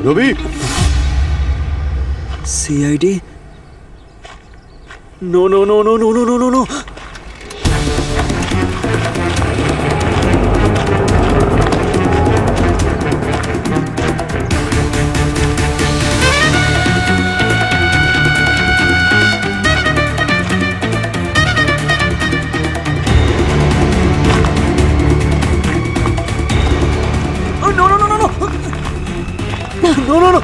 রবি, CID? No no no no no no no no no. No, no, no!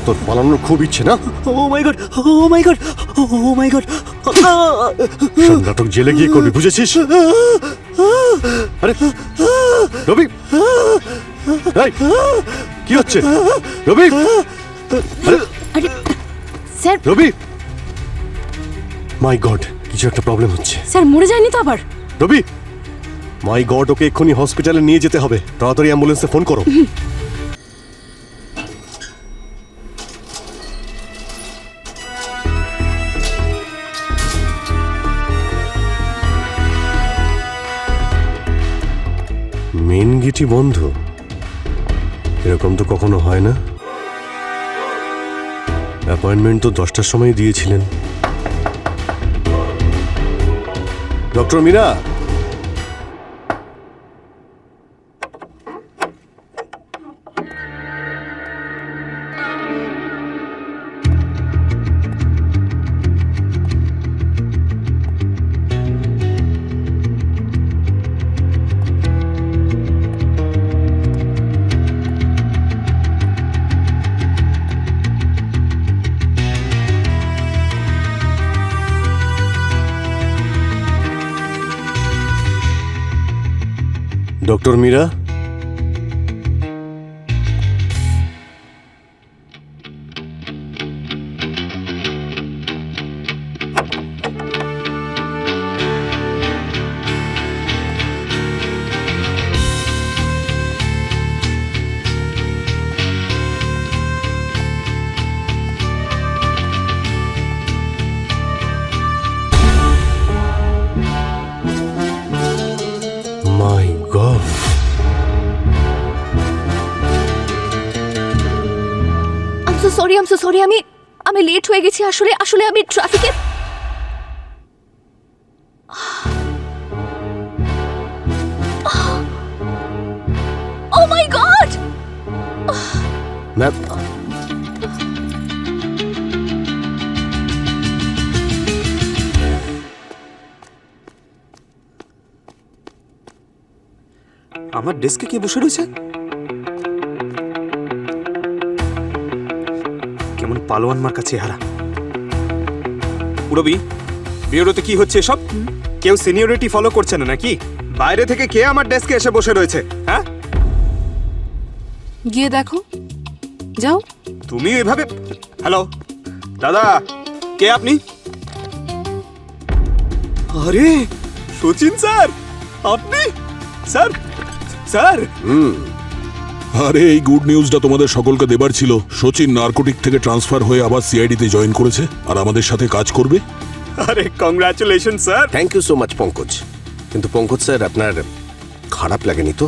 তোর পালানোর খুব ইচ্ছে না? Oh my god! Oh my god! Oh my god! সব নাটক জেলে গিয়ে করবি, বুঝেছিস? আরে রবি, এই, কি হচ্ছে? রবি, আরে স্যার, রবি, মাই গড, কিছু একটা প্রবলেম হচ্ছে। স্যার মরে যায়নি তো আবার? রবি, মাই গড, ওকে এক্ষুনি হসপিটালে নিয়ে যেতে হবে। তাড়াতাড়ি অ্যাম্বুলেন্সে ফোন করো। মেন গেটই বন্ধ, এরকম তো কখনো হয় না। অ্যাপয়েন্টমেন্ট তো 10টার সময় দিয়েছিলেন। Doctor Meera, doctor Meera, my god, I'm so sorry, আমি লেট হয়ে গেছি। আসলে আমি ট্রাফিকে। Oh my god! ম্যাম, আমার ডেস্কে কে বসে রয়েছে? কেমন পালোয়ান মার কাছে হারা। রবি, বিউরোতে কি হচ্ছে সব? কেউ সিনিয়রিটি ফলো করছে না নাকি? বাইরে থেকে কে আমার ডেস্কে এসে বসে রয়েছে? হ্যাঁ, গিয়ে দেখো, যাও। তুমি এভাবে? হ্যালো দাদা, কে আপনি? আরে সচিন স্যার, আপনি? স্যার স্যার, আরে এই গুড নিউজটা তোমাদের সকলকে দেবার ছিল। সচিন নার্কোটিক থেকে ট্রান্সফার হয়ে আবার সিআইডিতে জয়েন করেছে আর আমাদের সাথে কাজ করবে। আরে congratulation sir. Thank you so much Pankaj. কিন্তু পঙ্কজ স্যার, আপনার খারাপ লাগেনি তো?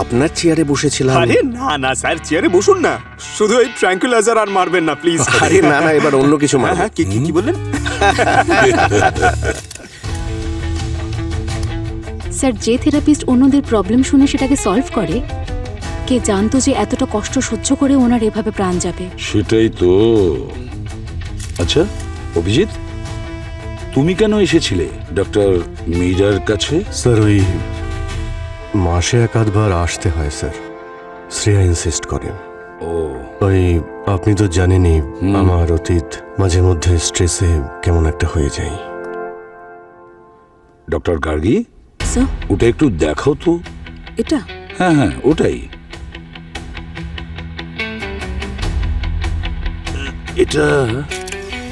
আপনার চেয়ারে বসেছিলাম। আরে না না স্যার, চেয়ারে বসুন না, শুধু এই ট্র্যাঙ্কুলাইজার আর মারবেন না প্লিজ। আরে না না, এবার অন্য কিছু হ্যাঁ মারবো। হ্যাঁ, কি বললেন? স্যার, যে থেরাপিস্ট অন্যদের প্রবলেম শুনে সেটাকে সলভ করে, কে জানতো যে এতটা কষ্ট সহ্য করে ওনার এভাবে প্রাণ যাবে? সেটাই তো। আচ্ছা অভিজিৎ, তুমি কেন এসেছিলে ডক্টর মীরার কাছে? স্যার, ওই মাসে এক আধবার আসতে হয় স্যার। শ্রেয়া ইনসিস্ট করেন। ও, ওই আপনি তো জানেনই, আমার অতীত মাঝে মধ্যে স্ট্রেসে কেমন একটা হয়ে যায়। ডক্টর গার্গী, স্যার, ওটা একটু দেখাও তো। এটা? হ্যাঁ হ্যাঁ, ওটাই। এটা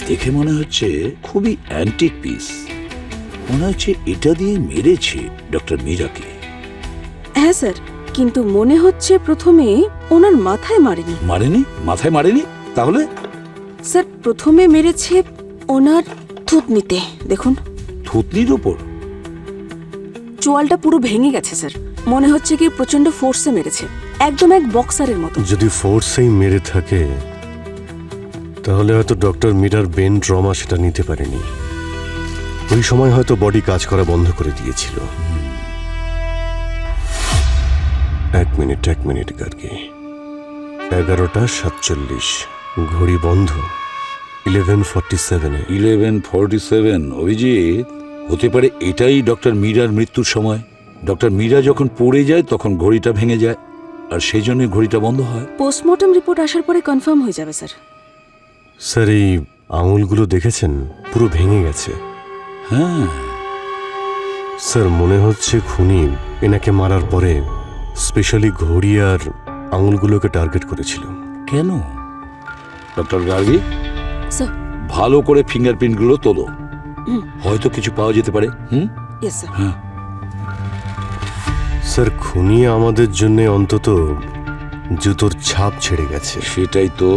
দেখে মনে হচ্ছে খুবই অ্যান্টিক পিস। মনে হচ্ছে এটা দিয়ে মেরেছে ডক্টর মীরাকে। হ্যাঁ স্যার, কিন্তু মনে হচ্ছে প্রথমে ওনার মাথায় মারেনি। মারেনি? মাথায় মারেনি? তাহলে? স্যার, প্রথমে মেরেছে ওনার থুতনিতে। দেখুন, থুতনির ওপর? চোয়ালটা পুরো ভেঙে গেছে স্যার। মনে হচ্ছে কি প্রচন্ড ফোর্সে মেরেছে, একদম এক বক্সারের মতো। যদি ফোর্সেই মেরে থাকে তাহলে হয়তো ডক্টর মীরার ব্রেন ট্রমা সেটা নিতে পারেনি। ওই সময় হয়তো বডি কাজ করা বন্ধ করে দিয়েছিল। এক মিনিট গার্গী, 11:47, ঘড়ি বন্ধ 11:47-এ। 11:47 অভিজিৎ, হতে পারে এটাই ডক্টর মীরার মৃত্যুর সময়। ডক্টর মীরা যখন পড়ে যায় তখন ঘড়িটা ভেঙে যায়, আর সেই জন্য ঘড়িটা বন্ধ হয়। পোস্টমর্টম রিপোর্ট আসার পরে কনফার্ম হয়ে যাবে স্যার। স্যার, এই আঙুলগুলো দেখেছেন? পুরো ভেঙে গেছে। হ্যাঁ, স্যার, মনে হচ্ছে খুনি এনাকে মারার পরে স্পেশালি ঘড়ি আর আঙুলগুলোকে টার্গেট করেছিল। কেন? Doctor Gargi, sir. ভালো করে ফিঙ্গারপ্রিন্টগুলো তোলো, হয়তো কিছু পাওয়া যেতে পারে। Yes sir. হ্যাঁ স্যার, খুনি আমাদের জন্য অন্তত জুতোর ছাপ ছেড়ে গেছে। সেটাই তো।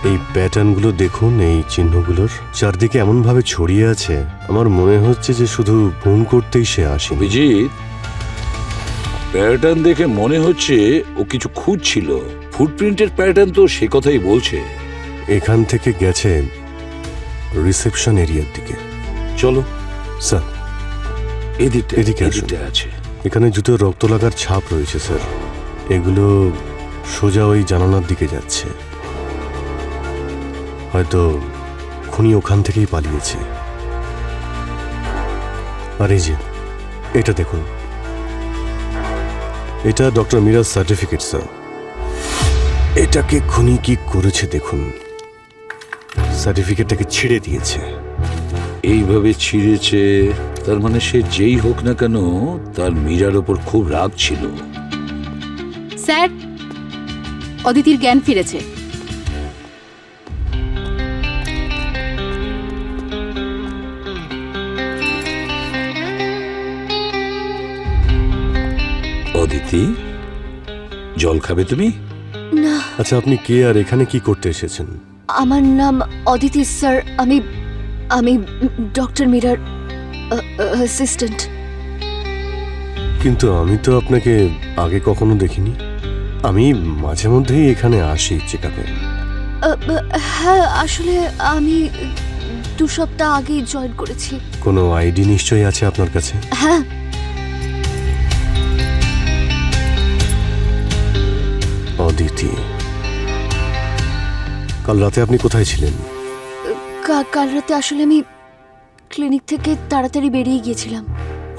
এই প্যাটার্নগুলো দেখুন, এই চিহ্নগুলোর চারদিকে এমনভাবে ছড়িয়ে আছে, আমার মনে হচ্ছে যে শুধু ফোন করতেই সে আসেনি। অভিজিৎ, প্যাটার্ন দেখে মনে হচ্ছে ও কিছু খুঁজছিল। ফুটপ্রিন্টের প্যাটার্ন তো সে কথাই বলছে। এখান থেকে গেছে রিসেপশন এরিয়ার দিকে। চলো স্যার, এদিকটা, এদিকে আসুন। এদিকটা আছে। এখানে জুতোর রক্ত লাগার ছাপ রয়েছে স্যার। এগুলো সোজা ওই জানালার দিকে যাচ্ছে। হয়তো খুনি ওখান থেকেই পালিয়েছে। আর এই যে এটা দেখুন, এটা ডক্টর মীরার সার্টিফিকেট স্যার। এটাকে খুনি কি করেছে দেখুন, সার্টিফিকেটটাকে ছিঁড়ে দিয়েছে। এইভাবে ছিঁড়েছে, তার মানে সে যেই হোক না কেন তার মীরার ওপর খুব রাগ ছিল। স্যার, অদিতির জ্ঞান ফিরেছে। অদিতি, জল খাবে তুমি? না, আচ্ছা, আপনি কে আর এখানে কি করতে এসেছেন? আমার নাম অদিতি স্যার। আমি আমি ডক্টর মীরার অ্যাসিস্ট্যান্ট। কিন্তু আমি তো আপনাকে আগে কখনো দেখিনি। আমি মাঝে মধ্যেই এখানে আসি চেকআপে। হ্যাঁ, আসলে আমি 2 সপ্তাহ আগেই জয়েন করেছি। কোনো আইডি নিশ্চয়ই আছে আপনার কাছে? হ্যাঁ, অদিতি, কাল রাতে আপনি কোথায় ছিলেন? কাল রাতে আসলে আমি ক্লিনিক থেকে তাড়াতাড়ি বেরিয়ে গিয়েছিলাম।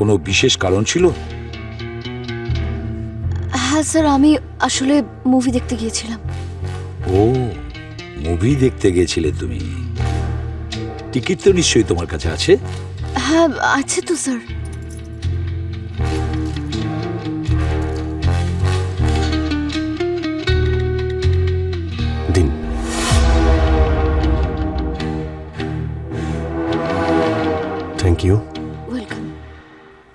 কোনো বিশেষ কারণ ছিল? হ্যাঁ স্যার, আমি আসলে মুভি দেখতে গিয়েছিলাম। ও, মুভি দেখতে গেছিলে তুমি? টিকিট তো নিশ্চয়ই তোমার কাছে আছে? হ্যাঁ, আছে তো স্যার। দিন। Thank you. ওয়েলকাম।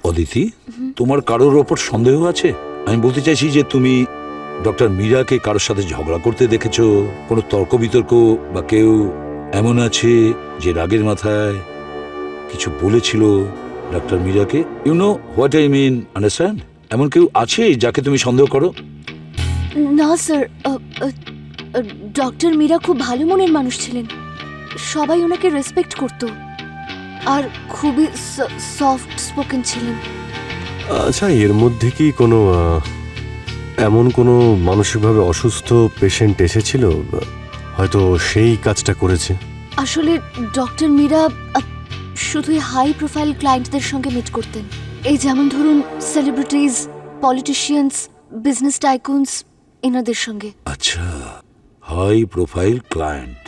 অদিতি, তোমার কারোর ওপর সন্দেহ আছে? আমি বলতে চাইছি যে তুমি ডক্টর মীরাকে কারোর সাথে ঝগড়া করতে দেখেছো? কোনো তর্ক বিতর্ক বা কেউ এমন আছে যে রাগের মাথায় কিছু বলেছিল ডক্টর মীরাকে? You know what I mean, understand? এমন কেউ আছে যাকে তুমি সন্দেহ করো? না স্যার, ডক্টর মীরা খুব ভালো মনের মানুষ ছিলেন। সবাই ওনাকে রেসপেক্ট করত আর খুবই সফট স্পোকেন ছিলেন। আচ্ছা, এর মধ্যে কি কোনো এমন কোনো মানসিকভাবে অসুস্থ পেশেন্ট এসেছিল, হয়তো সেই কাজটা করেছে? আসলে ডক্টর মীরা শুধুই হাই প্রোফাইল ক্লায়েন্টদের সঙ্গে মিট করতেন। এই যেমন ধরুন সেলিব্রিটিজ, পলিটিশিয়ানস, বিজনেস টাইকুনস, এনাদের সঙ্গে। আচ্ছা, high profile client.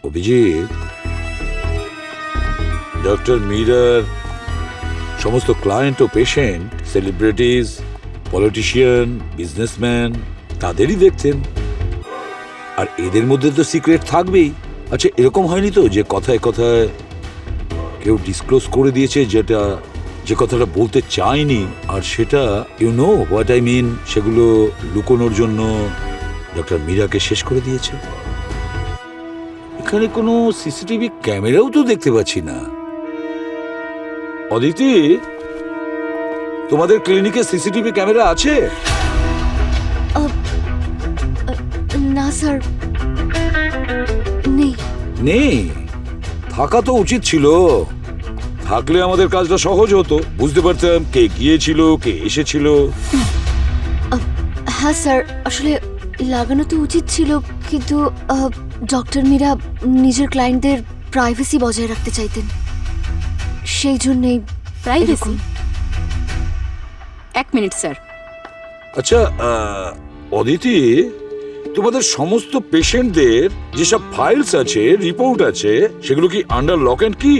Abhijit, doctor মীরার সমস্ত ক্লায়েন্ট ও পেশেন্ট সেলিব্রিটিজ, পলিটিশিয়ান, বিজনেসম্যান তাদেরই দেখতেন। আর এদের মধ্যে তো সিক্রেট থাকবেই। আচ্ছা, এরকম হয়নি তো যে কথায় কথায় কেউ ডিসক্লোজ করে দিয়েছে যে কথাটা বলতে চায়নি, আর সেটা you know what I mean, সেগুলো লুকোনোর জন্য ডক্টর মীরাকে শেষ করে দিয়েছে? এখানে কোনো সিসিটিভি ক্যামেরাও তো দেখতে পাচ্ছি না। অদিতি, তোমাদের ক্লিনিকে সিসিটিভি ক্যামেরা আছে? না স্যার, নেই। নেই? থাকা তো উচিত ছিল। থাকলে আমাদের কাজটা সহজ হতো, বুঝতে পারতাম কে গিয়েছিল, কে এসেছিল। হ্যাঁ স্যার, আসলে লাগানো তো উচিত ছিল, কিন্তু ডক্টর মীরা নিজের ক্লায়েন্টদের প্রাইভেসি বজায় রাখতে চাইতেন, সেই জন্যেই প্রাইভেসি? এরকম। 1 মিনিট স্যার। আচ্ছা অদিতি, তোমাদের সমস্ত পেশেন্টদের যেসব ফাইলস আছে, রিপোর্ট আছে, সেগুলো কি আন্ডার লক অ্যান্ড কি?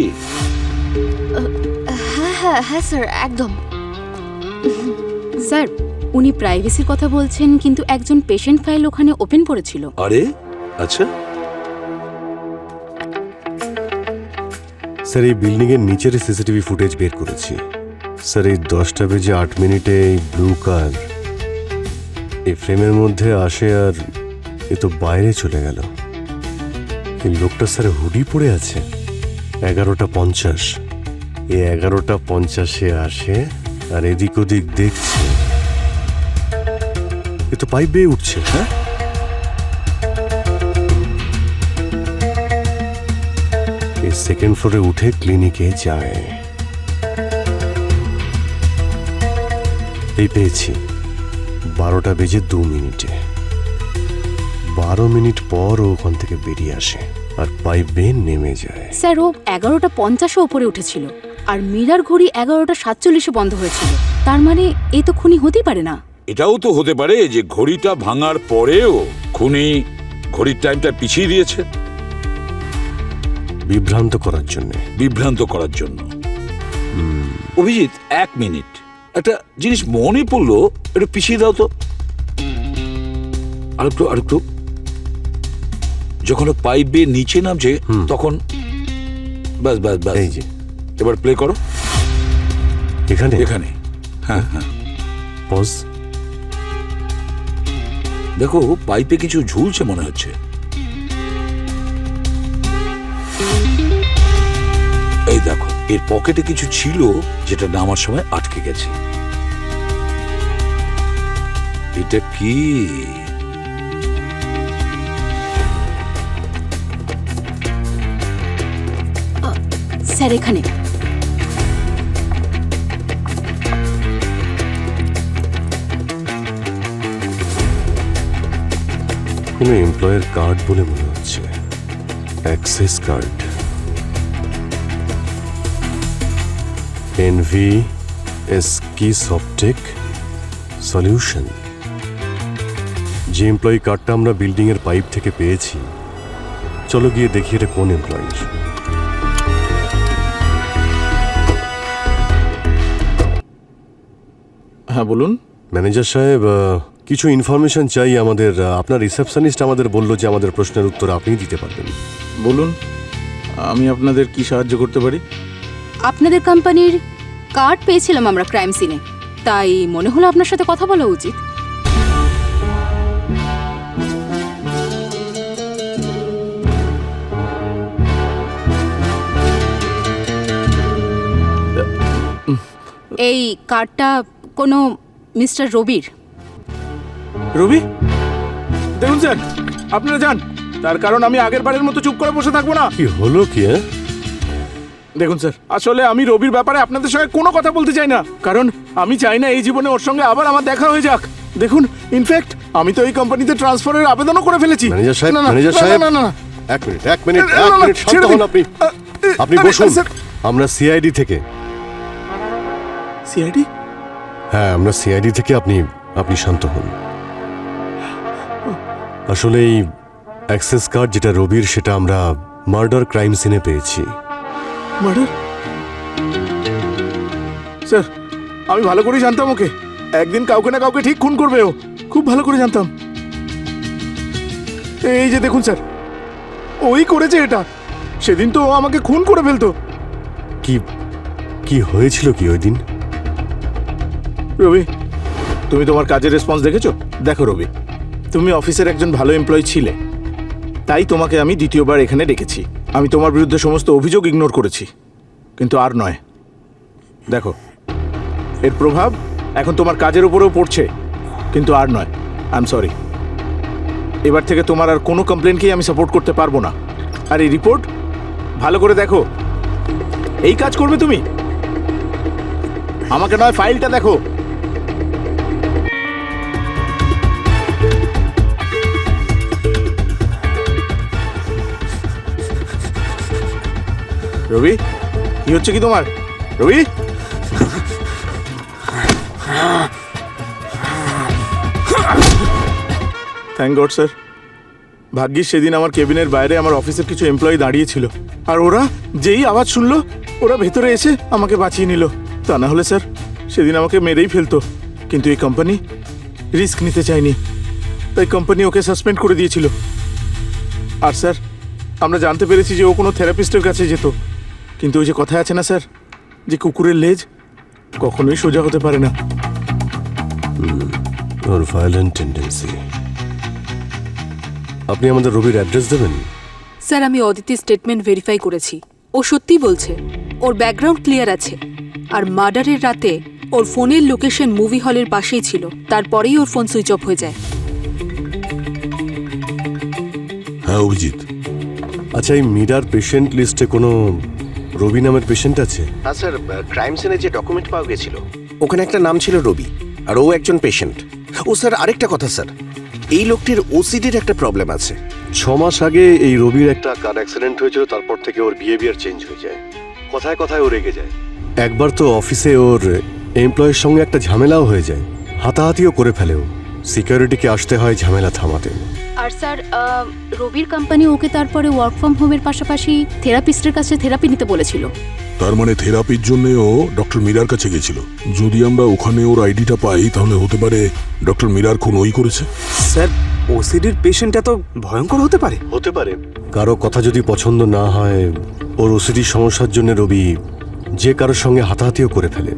হ্যাঁ হ্যাঁ হ্যাঁ স্যার, একদম। স্যার, উনি প্রাইভেসির কথা বলছেন, কিন্তু একজন পেশেন্ট ফাইল ওখানে ওপেন পড়েছিল। আরে আচ্ছা, স্যার এই বিল্ডিং এর নিচের সিসিটিভি ফুটেজ বের করেছি। স্যার এই 10টা বেজে 8 মিনিটে এই ব্লু কার এই ফ্রেমের মধ্যে আসে, আর এ তো বাইরে চলে গেল। এই লোকটা স্যার হুডি পরে আছে। 11:50 এই 11:50 আসে আর এদিক ওদিক দেখছে। এ তো পাইপ বেয়ে উঠছে। হ্যাঁ, এই সেকেন্ড ফ্লোরে উঠে ক্লিনিকে যায়। এই পেয়েছি 12টা বেজে 2 মিনিটে। 12 মিনিট পর ও ওখান থেকে বেরিয়ে আসে আর পাইপ বেয়ে নেমে যায়। স্যার, ও 11:50 ওপরে উঠেছিল, আর মীরার ঘড়ি 11:47 বন্ধ হয়েছিল। তার মানে এ তো খুনি হতেই পারে না। এটাও তো হতে পারে যে ঘড়িটা ভাঙার পরেও খুনি ঘড়ির টাইমটা পিছিয়ে দিয়েছে, বিভ্রান্ত করার জন্য। বিভ্রান্ত করার জন্য। অভিজিৎ, 1 মিনিট, একটা জিনিস মনে পড়লো, একটু পিছিয়ে দাও তো। আরেকটু আরেকটু। যখন পাইপ বেয়ে নিচে নামছে তখন বাস বাস বাস, এই যে এবার প্লে করো। এখানে এখানে, হ্যাঁ হ্যাঁ, পজ। দেখো পাইপে কিছু ঝুলছে মনে হচ্ছে। এই দেখো, এর পকেটে কিছু ছিল যেটা নামার সময় আটকে গেছে। এটা কি? স্যার, এখানে কোনো এমপ্লয়ের কার্ড বলে মনে হচ্ছে। Access card. NVSK Softech solution. যে এমপ্লয়ি কার্ডটা আমরা বিল্ডিং এর পাইপ থেকে পেয়েছি, চলো গিয়ে দেখি এটা কোন এমপ্লয়ির। হ্যাঁ বলুন। ম্যানেজার সাহেব, কিছু ইনফরমেশন চাই আমাদের। আপনার রিসেপশনিস্ট আমাদের বলল যে আমাদের প্রশ্নের উত্তর আপনি দিতে পারবেন। বলুন, আমি আপনাদের কি সাহায্য করতে পারি? আপনাদের কোম্পানির কার্ড পেয়েছিলাম আমরা ক্রাইম সিনে, তাই মনে হলো আপনার সাথে কথা বলা উচিত। এই কার্ডটা কোনো মিস্টার রবির। রবি? দেখুন স্যার, আপনারা যান, তার কারণ আমি আগের বারের মতো চুপ করে বসে থাকবো না। কি হলো কি? দেখুন স্যার, আসলে আমি রবির ব্যাপারে আপনাদের সঙ্গে কোনো কথা বলতে চাই না, কারণ আমি চাই না এই জীবনে ওর সঙ্গে আবার আমার দেখা হয়ে যাক। দেখুন, ইনফ্যাক্ট আমি তো এই কোম্পানিতে ট্রান্সফারের আবেদনও করে ফেলেছি। ম্যানেজার সাহেব, না, না, ম্যানেজার না, সাহেব, না, না, না। এক মিনিট না, না, শান্ত ছেড়ে হন দিন। আপনি। আপনি আরে, বসুন। স্যার। আমরা সিআইডি থেকে। সিআইডি? হ্যাঁ, আমরা সিআইডি থেকে। আপনি শান্ত হন। আসলে এই অ্যাক্সেস কার্ড যেটা রবির, সেটা আমরা মার্ডার ক্রাইম সিনে পেয়েছি। মার্ডার? স্যার, আমি ভালো করেই জানতাম ওকে একদিন কাউকে না কাউকে ঠিক খুন করবে। ও খুব ভালো করে জানতাম। এই যে দেখুন স্যার, ওই করেছে এটা। সেদিন তো ও আমাকে খুন করে ফেলতো। কি হয়েছিল কি ওই দিন? রবি, তুমি তোমার কাজের রেসপন্স দেখেছো? দেখো রবি, তুমি অফিসের একজন ভালো এমপ্লয়ি ছিলে, তাই তোমাকে আমি দ্বিতীয়বার এখানে ডেকেছি। আমি তোমার বিরুদ্ধে সমস্ত অভিযোগ ইগনোর করেছি, কিন্তু আর নয়। দেখো, এর প্রভাব এখন তোমার কাজের উপরেও পড়ছে, কিন্তু আর নয়, আই এম সরি। এবার থেকে তোমার আর কোনো কমপ্লেনকেই আমি সাপোর্ট করতে পারবো না। আর এই রিপোর্ট ভালো করে দেখো। এই কাজ করবে তুমি? আমাকে নয়, ফাইলটা দেখো। রবি, কি হচ্ছে কি তোমার? রবি, থ্যাংক গড স্যার। ভাগ্যিস সেদিন আমার কেবিনের বাইরে আমার অফিসের কিছু এমপ্লয়ি দাঁড়িয়েছিল, আর ওরা যেই আওয়াজ শুনলো ওরা ভেতরে এসে আমাকে বাঁচিয়ে নিল। তা না হলে স্যার সেদিন আমাকে মেরেই ফেলতো। কিন্তু এই কোম্পানি রিস্ক নিতে চায়নি, তাই কোম্পানি ওকে সাসপেন্ড করে দিয়েছিল। আর স্যার আমরা জানতে পেরেছি যে ও কোনো থেরাপিস্টের কাছে যেত, কিন্তু ওই যে কথায় আছে না স্যার, যে কুকুরের লেজ কখনোই সোজা হতে পারে না। ওর ভায়োলেন্ট টেন্ডেন্সি। আপনি আমাদের রবির অ্যাড্রেস দেবেন? স্যার, আমি অদিতির স্টেটমেন্ট ভেরিফাই করেছি। ও সত্যি বলছে, ওর ব্যাকগ্রাউন্ড ক্লিয়ার আছে। আর মার্ডারের রাতে ওর ফোনের লোকেশন মুভি হলের পাশেই ছিল, তারপরেই ওর ফোন সুইচ অফ হয়ে যায়। হ্যাঁ অভিজিৎ, আচ্ছা, এই মিরার পেশেন্ট লিস্টে কোনো রবি নামের পেশেন্ট আছে? হ্যাঁ স্যার, ক্রাইম সিনে যে ডকুমেন্ট পাওয়া গেছিল ওখানে একটা নাম ছিল রবি, আর ও একজন পেশেন্ট। ও স্যার আরেকটা কথা স্যার, এই লোকটির ওসিডির একটা প্রবলেম আছে। 6 মাস আগে এই রবির একটা কার অ্যাক্সিডেন্ট হয়েছিল, তারপর থেকে ওর বিহেভিয়ার চেঞ্জ হয়ে যায়, কথায় কথায় ও রেগে যায়। একবার তো অফিসে ওর এমপ্লয়ের সঙ্গে একটা ঝামেলাও হয়ে যায়, হাতাহাতিও করে ফেলে ও। সিকিউরিটিকে আসতে হয় ঝামেলা থামাতে। আর স্যার রবির কোম্পানি ওকে তারপরে ওয়ার্ক ফ্রম হোমের পাশাপাশি থেরাপিস্টের কাছে থেরাপি নিতে বলেছিল। তার মানে থেরাপির জন্য ও ডক্টর মীরার কাছে গেছিল। যদি আমরা ওখানে ওর আইডিটা পাই তাহলে হতে পারে ডক্টর মীরার খুন ওই করেছে। স্যার ওসিডির পেশেন্ট এত ভয়ঙ্কর হতে পারে? হতে পারে। কারো কথা যদি পছন্দ না হয়, ওর ওসিডি সমস্যার জন্য রবি যে কারোর সঙ্গে হাতাহাতিও করে ফেলে।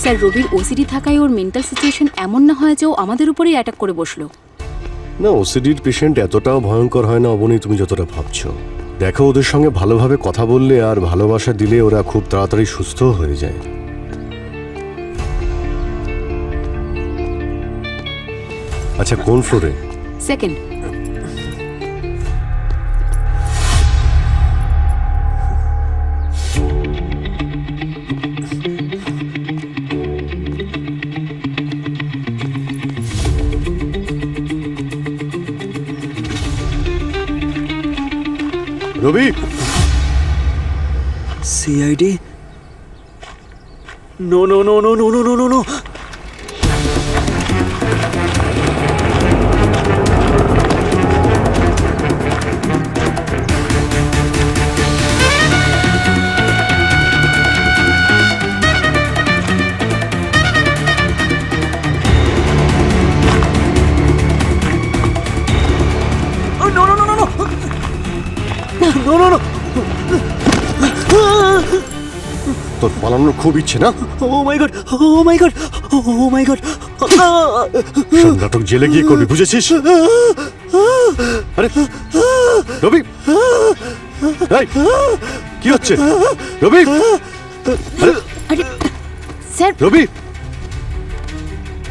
স্যার রবির ওসিডি থাকায় ওর মেন্টাল সিচুয়েশন এমন না হয় যে ও আমাদের উপরেই অ্যাটাক করে বসলো। না, ওসিডির পেশেন্ট এতটাও ভয়ঙ্কর হয় না অবনী, তুমি যতটা ভাবছো। দেখো, ওদের সঙ্গে ভালোভাবে কথা বললে আর ভালোবাসা দিলে ওরা খুব তাড়াতাড়ি সুস্থ হয়ে যায়। আচ্ছা, কোন ফ্লোরে? Second. Robi, CID? No no no no no no no no no. তোর পালানোর খুব ইচ্ছে না? Oh my God, oh my God, oh my God. সব নাটক জেলে গিয়ে করবি, বুঝেছিস? আরে রবি, এই, কি হচ্ছে রবি? আরে আরে স্যার, রবি,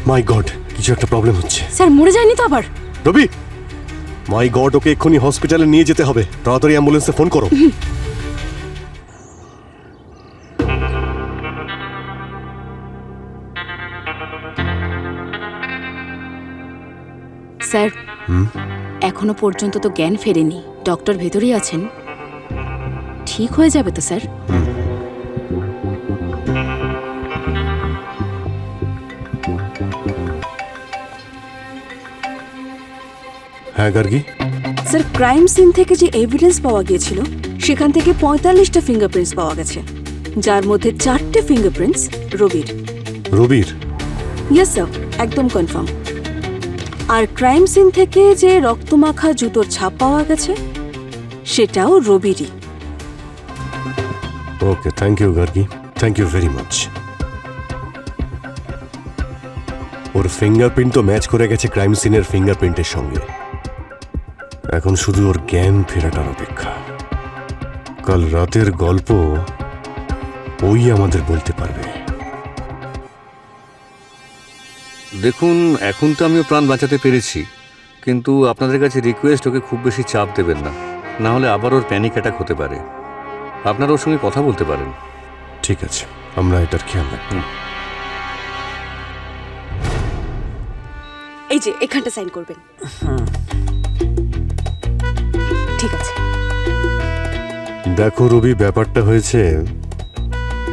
মাই গড, কিছু একটা প্রবলেম হচ্ছে। স্যার মরে যায়নি তো আবার? রবি, মাই গড, ওকে এক্ষুনি হসপিটালে নিয়ে যেতে হবে। তাড়াতাড়ি অ্যাম্বুলেন্সে ফোন করো। স্যার এখনো পর্যন্ত তো জ্ঞান ফেরেনি, ডক্টর ভেতরেই আছেন। ঠিক হয়ে যাবে তো স্যার? হ্যাঁ গার্গী, স্যার ক্রাইম সিন থেকে যে এভিডেন্স পাওয়া গিয়েছিল সেখান থেকে 45টা ফিঙ্গারপ্রিন্টস পাওয়া গেছে, যার মধ্যে 4টে ফিঙ্গারপ্রিন্টস রবির। রবির? ইয়েস স্যার, একদম কনফার্ম। আর ক্রাইম সিন থেকে যে রক্তমাখা জুতোর ছাপ পাওয়া গেছে সেটাও রবিরই। Okay, thank you Gargi, thank you very much. ওর ফিঙ্গারপ্রিন্ট তো ম্যাচ করে গেছে ক্রাইম সিনের ফিঙ্গারপ্রিন্টের সঙ্গে। এখন শুধু ওর জ্ঞান ফেরাটার অপেক্ষা। কাল রাতের গল্প ওই আমাদের বলতে পারবে। দেখুন, এখন তো আমিও প্রাণ বাঁচাতে পেরেছি, কিন্তু আপনাদের কাছে রিকোয়েস্ট, ওকে খুব বেশি চাপ দেবেন না, না হলে আবার ওর প্যানিক অ্যাটাক হতে পারে। আপনারা ওর সঙ্গে কথা বলতে পারেন। ঠিক আছে, আমরা এটার খেয়াল রাখব। এই যে এখানটা সাইন করবেন। ঠিক আছে। দেখো রবি, ব্যাপারটা হয়েছে,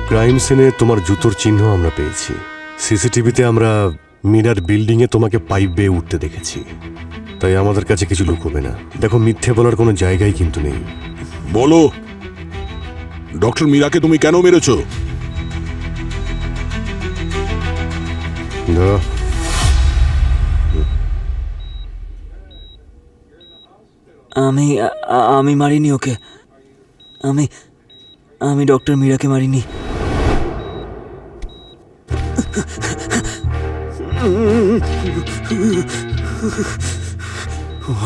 ক্রাইম সিনে তোমার জুতোর চিহ্ন আমরা পেয়েছি। সিসিটিভিতে আমরা মিরার বিল্ডিংয়ে তোমাকে পাইপ বেয়ে উঠতে দেখেছি। তাই আমাদের কাছে কিছু লুকোবে না। দেখো, মিথ্যে বলার কোনো জায়গাই কিন্তু নেই। বলো, ডক্টর মীরাকে তুমি কেন মেরেছো? না, আমি মারিনি ওকে। আমি ডক্টর মীরাকে মারিনি।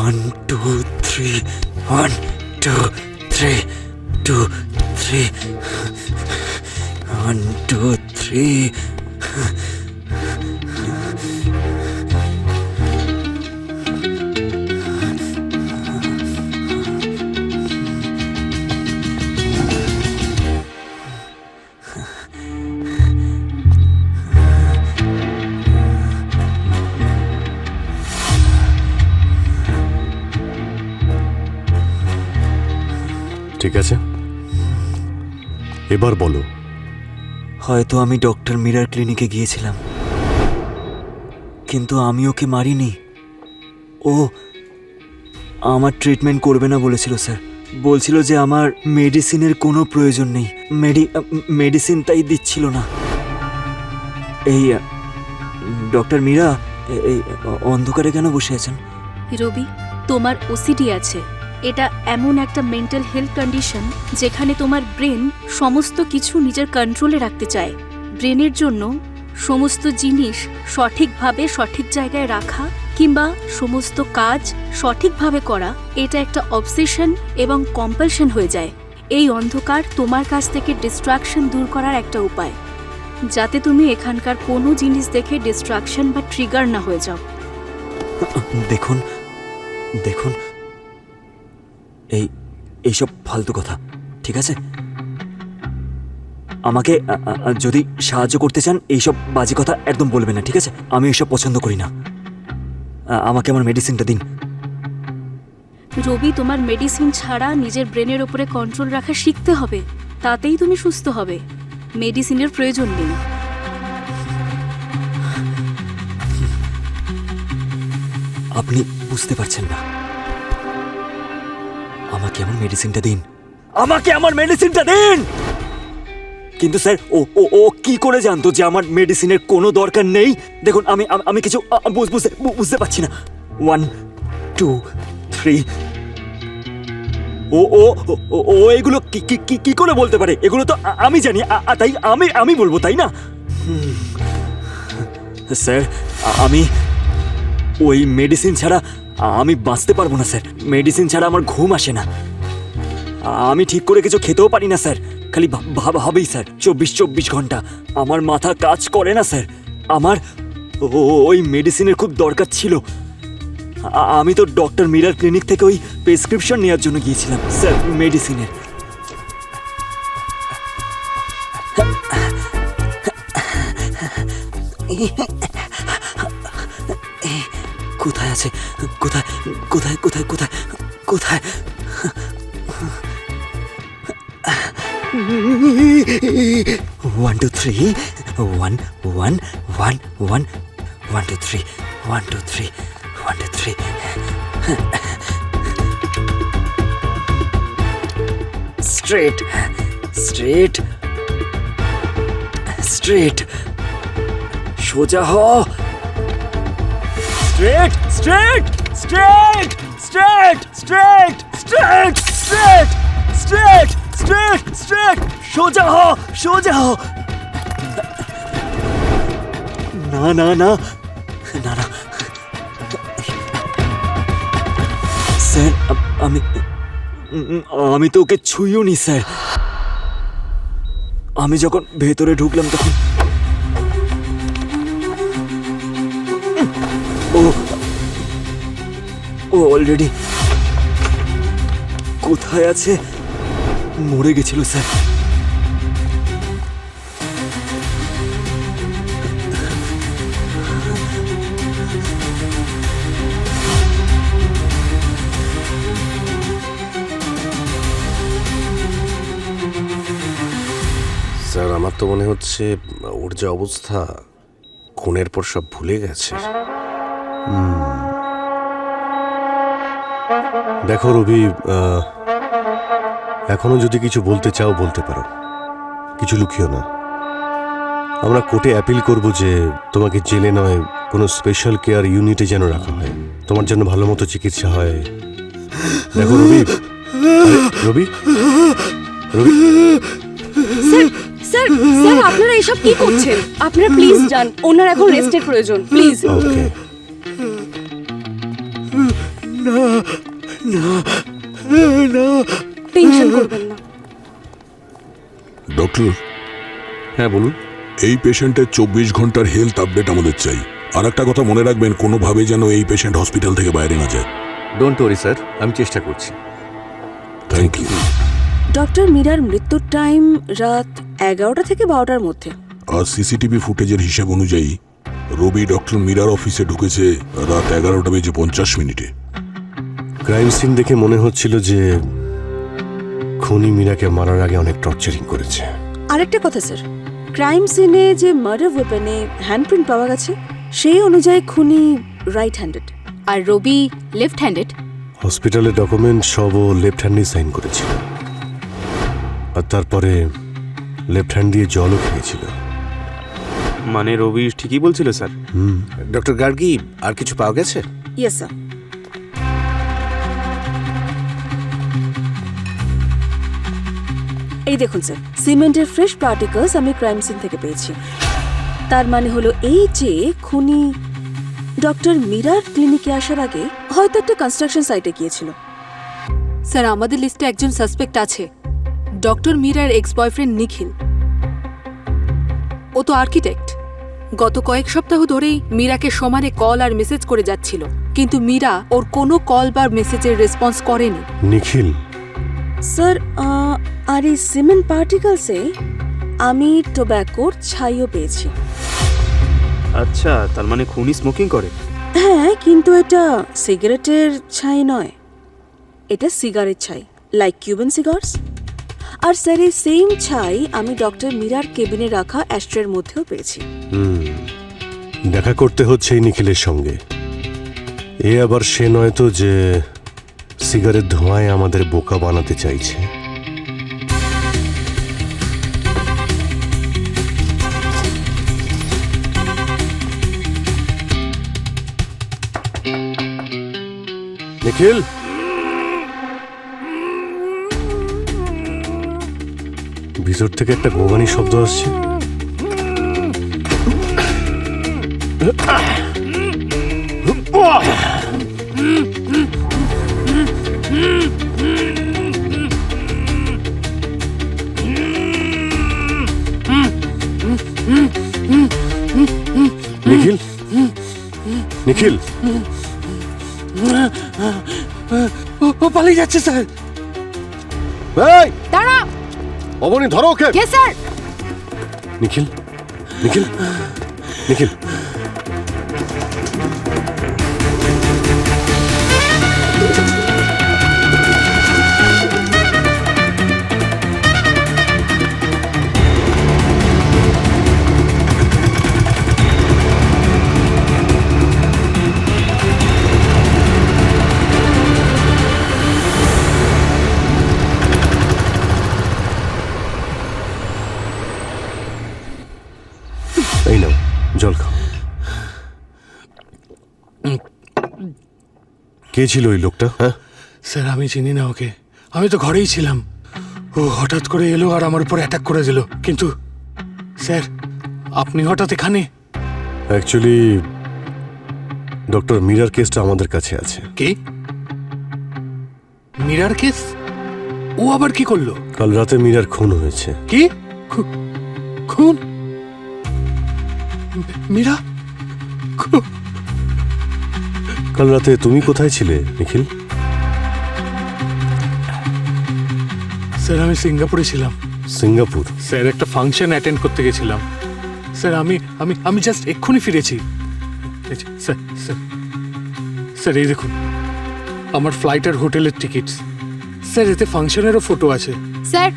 One, two, three. 1, 2, 3. 2, 3. 1, 2, 3. ঠিক আছে, এবার বলো। হয়তো আমি ডক্টর মীরার ক্লিনিকে গিয়েছিলাম, কিন্তু আমি ওকে মারিনি। ও আমার ট্রিটমেন্ট করবে না বলেছিল স্যার। বলছিল যে আমার মেডিসিনের কোনো প্রয়োজন নেই, মেডিসিন তাই দিচ্ছিল না। এই ডক্টর মীরা এই অন্ধকারে কেন বসে আছেন? রবি, তোমার ওসিডি আছে। এটা এমন একটা মেন্টাল হেলথ কন্ডিশন যেখানে তোমার ব্রেন সমস্ত কিছু নিজের কন্ট্রোলে রাখতে চায়। ব্রেনের জন্য সমস্ত জিনিস সঠিকভাবে সঠিক জায়গায় রাখা কিংবা সমস্ত কাজ সঠিকভাবে করা, এটা একটা অবসেশন এবং কম্পালশন হয়ে যায়। এই অন্ধকার তোমার কাছ থেকে ডিস্ট্রাকশন দূর করার একটা উপায়, যাতে তুমি এখানকার কোনো জিনিস দেখে ডিস্ট্রাকশন বা ট্রিগার না হয়ে যাও। দেখুন দেখুন, এইসব ফালতু কথা, ঠিক আছে? আমাকে যদি সাহায্য করতে চান, এইসব বাজে কথা একদম বলবেন না, ঠিক আছে? আমি এইসব পছন্দ করি না। আমাকে আমার মেডিসিনটা দিন। রবি, তোমার মেডিসিন ছাড়া নিজের ব্রেনের ওপরে কন্ট্রোল রাখা শিখতে হবে, তাতেই তুমি সুস্থ হবে। মেডিসিনের প্রয়োজন নেই। আপনি বুঝতে পারছেন না। আমাকে আমার মেডিসিনটা দিন, আমাকে আমার মেডিসিনটা দিন। কিন্তু স্যার, ও কি করে জানতো যে আমার মেডিসিনের কোনো দরকার নেই? দেখুন, আমি কিছু বুঝতে পারছি না। 1, 2, 3। ও এগুলো কি করে বলতে পারে? এগুলো তো আমি জানি, তাই আমি বলবো, তাই না? স্যার, আমি ওই মেডিসিন ছাড়া আমি বাঁচতে পারবো না স্যার। মেডিসিন ছাড়া আমার ঘুম আসে না। আমি ঠিক করে কিছু খেতেও পারি না স্যার। খালি ভাবেই স্যার, 24 ঘন্টা আমার মাথা কাজ করে না স্যার। আমার ওই মেডিসিনের খুব দরকার ছিল। আমি তো ডক্টর মীরার ক্লিনিক থেকে ওই প্রেসক্রিপশন নেওয়ার জন্য গিয়েছিলাম স্যার, মেডিসিনের। কোথায় আছে? কোথায় কোথায় কোথায় কোথায় কোথায়? 1, 2, 3. 1, 1, 1, 1, 1, 2, 3. 1, 2, 3. 1, 2, 3. Straight, straight, straight. সোজা হ। Straight, straight, straight, straight, straight, straight, straight, straight, straight, straight. সোজা হ, সোজা হ। না না না, না না স্যার, আমি তো ওকে ছুঁইও নি স্যার। আমি যখন ভেতরে ঢুকলাম তখন ও অলরেডি কোথায় আছে, মরে গেছিল স্যার। স্যার আমার তো মনে হচ্ছে ওর যে অবস্থা, খুনের পর সব ভুলে গেছে। দেখো রবি, এখনো যদি কিছু বলতে চাও বলতে পারো, কিছু লুকিও না। আমরা কোর্টে অ্যাপিল করব যে তোমাকে জেলে নয়, কোনো স্পেশাল কেয়ার ইউনিটে যেন রাখা হয়, তোমার জন্য ভালো মতো চিকিৎসা হয়। দেখো রবি, রবি রবি স্যার স্যার স্যার, আপনারা এসব কি করছেন? আপনারা প্লিজ যান, ওনার এখন রেস্টের প্রয়োজন, প্লিজ। ওকে, টেনশন করবেন না। ডক্টর, হ্যাঁ বলুন। এই পেশেন্টের 24 ঘন্টার হেলথ আপডেট আমাদের চাই। আর একটা কথা মনে রাখবেন, কোনোভাবে যেন এই পেশেন্ট হসপিটাল থেকে বাইরে না যায়। ডোন্ট ওয়ারি স্যার, আমি চেষ্টা করছি। Thank you. ডক্টর মীরার মৃত্যুর টাইম রাত 11টা থেকে 12টার মধ্যে। আর সিসিটিভি ফুটেজের হিসাব অনুযায়ী রবি ডক্টর মীরার অফিসে ঢুকেছে রাত 11:50 ক্রাইম সিন দেখে মনে হচ্ছিল যে খুনি মীরাকে মারার আগে অনেক টর্চারিং করেছে। আরেকটা কথা স্যার, ক্রাইম সিনে যে মার্ডার ওয়েপনে হ্যান্ডপ্রিন্ট পাওয়া গেছে সেই অনুযায়ী খুনি রাইট হ্যান্ডেড। আর রবি লেফট হ্যান্ডেড। হসপিটালের ডকুমেন্ট সব ও লেফট হ্যান্ডেই সাইন করেছিল, আর তারপরে লেফট হ্যান্ড দিয়ে জলও খেয়েছিল। মানে রবি ঠিকই বলছিল স্যার। ডক্টর গার্গি, আর কিছু পাওয়া গেছে? Yes sir. এই দেখুন স্যার, সিমেন্টের ফ্রেশ পার্টিকলস আমি ক্রাইম সিন থেকে পেয়েছি। তার মানে হলো এই যে খুনি ডক্টর মীরার ক্লিনিকে আসার আগে হয়তো একটা কনস্ট্রাকশন সাইটে গিয়েছিল। স্যার, আমাদের লিস্টে একজন সাসপেক্ট আছে, ডক্টর মীরার এক্স বয়ফ্রেন্ড নিখিল। ও তো আর্কিটেক্ট। গত কয়েক সপ্তাহ ধরেই মীরাকে সমানে কল আর মেসেজ করে যাচ্ছিল, কিন্তু মীরা ওর কোনো কল বা মেসেজের রেসপন্স করেনি। নিখিল? স্যার, আর এই সিমেন্ট পার্টিকলসে আমি টোব্যাকোর ছাইও পেয়েছি। আচ্ছা, তার মানে খুনি স্মোকিং করে? হ্যাঁ, কিন্তু এটা সিগারেটের ছাই নয়, এটা সিগারেট ছাই, লাইক কিউবান সিগার্স। আর স্যার, এই সেম ছাই আমি ডক্টর মীরার কেবিনে রাখা অ্যাস্ট্রের মধ্যেও পেয়েছি। দেখা করতে হচ্ছে এই নিখিলের সঙ্গে। এ আবার সে নয় তো যে সিগারেট ধোঁয়ায় আমাদের বোকা বানাতে চাইছে। নিখিল, ভিতর থেকে একটা গোগানি শব্দ আসছে। নিখিল, নিখিল, ও পালিয়ে যাচ্ছে স্যার। এই দাঁড়া! অবনী, ধরো ওকে। Yes sir. নিখিল, নিখিল, নিখিল। এই নাও, জল খাও। কে ছিল ওই লোকটা? হ্যাঁ স্যার, আমি চিনি না ওকে। আমি তো ঘরেই ছিলাম। ও হঠাৎ করে এলো আর আমার উপর অ্যাটাক করে দিল। কিন্তু স্যার, আপনি হঠাৎ এখানে? অ্যাকচুয়ালি ডক্টর মীরার কেসটা আমাদের কাছে আছে। কি মীরার কেস? ও আবার কি করলো? কাল রাতে মীরার খুন হয়েছে। কি খুন? মীরা? কাল রাতে তুমি কোথায় ছিলে নিখিল? স্যার আমি সিঙ্গাপুরে ছিলাম। সিঙ্গাপুর? স্যার একটা ফাংশন অ্যাটেন্ড করতে গেছিলাম। স্যার আমি আমি আমি জাস্ট এক্ষুনি ফিরেছি। স্যার স্যার স্যার এই দেখুন আমার ফ্লাইট আর হোটেলের টিকিটস। স্যার এতে ফাংশনেরও ফটো আছে। স্যার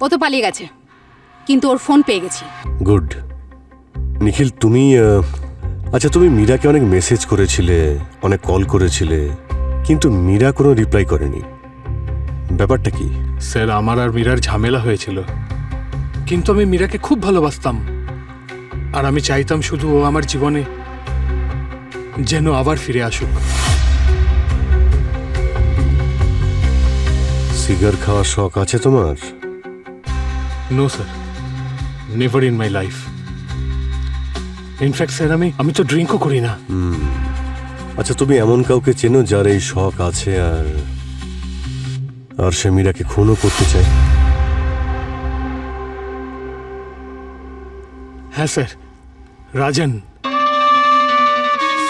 ও তো পালিয়ে গেছে, কিন্তু ওর ফোন পেয়ে গেছি। গুড। নিখিল তুমি আচ্ছা তুমি মীরাকে অনেক মেসেজ করেছিলে, অনেক কল করেছিলে, কিন্তু মীরা কোনো রিপ্লাই করেনি, ব্যাপারটা কি? স্যার আমার আর মীরার ঝামেলা হয়েছিল, কিন্তু আমি মীরাকে খুব ভালোবাসতাম আর আমি চাইতাম শুধু ও আমার জীবনে যেন আবার ফিরে আসুক। সিগার খাওয়ার শখ আছে তোমার? No sir, never in my life. In fact sir আমি তো ড্রিঙ্কও করি না। আচ্ছা তুমি এমন কাউকে চেনো যার এই শখ আছে আর সে মীরাকে খুনও করতে চায়? হ্যাঁ স্যার, রাজন।